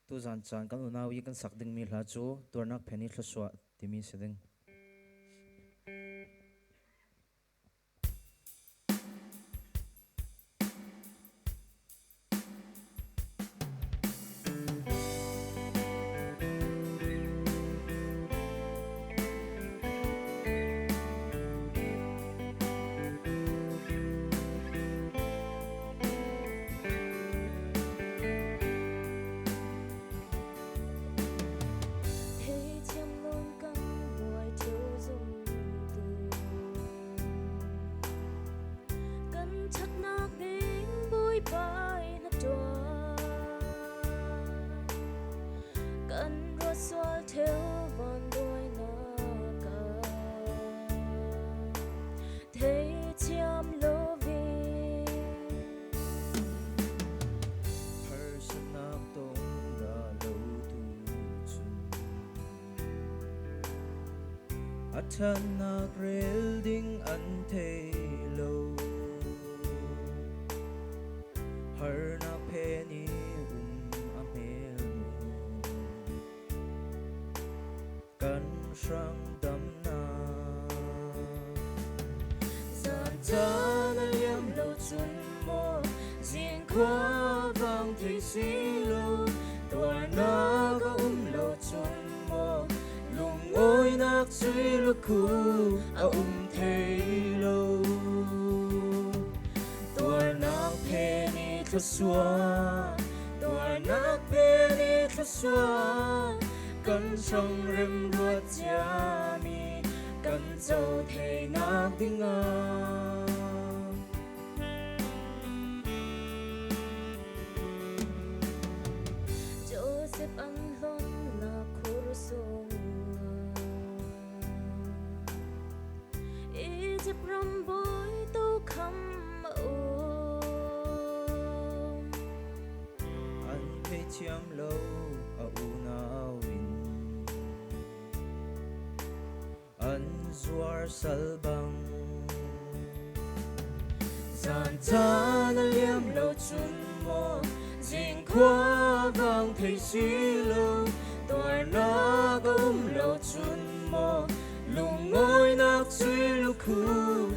tu zan chan kan unawi kan sak ding mi hla chu turnak pheni thlaswa timi seding Thế chiêm luôn căng buổi chiều dùng từ cân chắc nạc đến bụi bay nắp tròa cân ruột xoa theo vòn đôi nà cả thế chiêm lô vì personal tong da lo tu chun achanak rel ding an thei lo har na pheni amel kan sang dam na dàn ta na liam lâu chun mô riêng qua vang thì xí lâu tuổi na có lâu chun mô lung ôi nak suy lu khu thei lo tuổi nak penny thlaswa tua nak penny thlaswa kan sang rem ruat cha mi kan zo thei nak dinga Joseph an lon na khurusung Egypt ram boy to come an pe chiam lo u na win an zuar salbang Dàn ta na liam lo chun mo jing qua vang thei si lo tuổi na có lo chun mo lung ngôi nak suy lu khu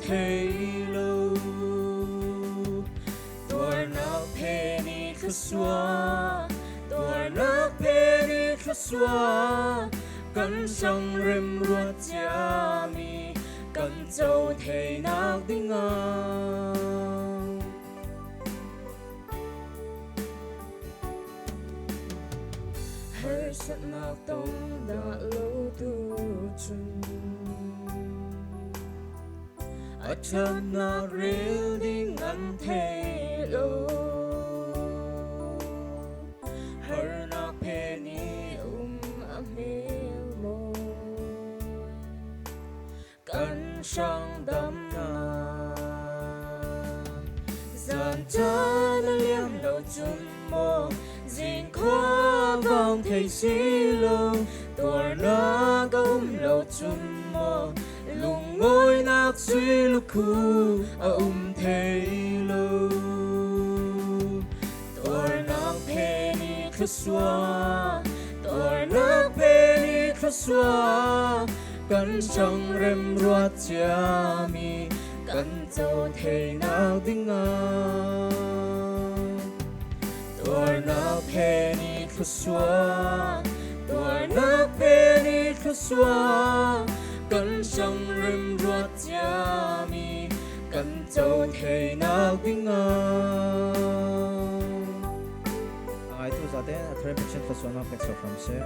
thei lo tuổi na penny thlaswa tuổi na penny thlaswa kan sang rem ruat cha mi kan zo thei nak dinga Her sat nak tông đã lâu tu chun achanak rel ding an thei lo har na penny amel mo kan sang dam na zan ta na liam lo chun mo jing qua vang thei si lo tuổi na có lo chun mo lung ngôi nak suy lu khu thei lo tuổi nak penny thlaswa tuổi nak penny thlaswa kan sang rem ruat cha mi kan zo thei nak dinga tuổi nak penny thlaswa tuổi nak penny thlaswa kan sang rem ruat cha mi kan zo thei nak dinga ai tu za te a thre pichin thlaswa na pek so from se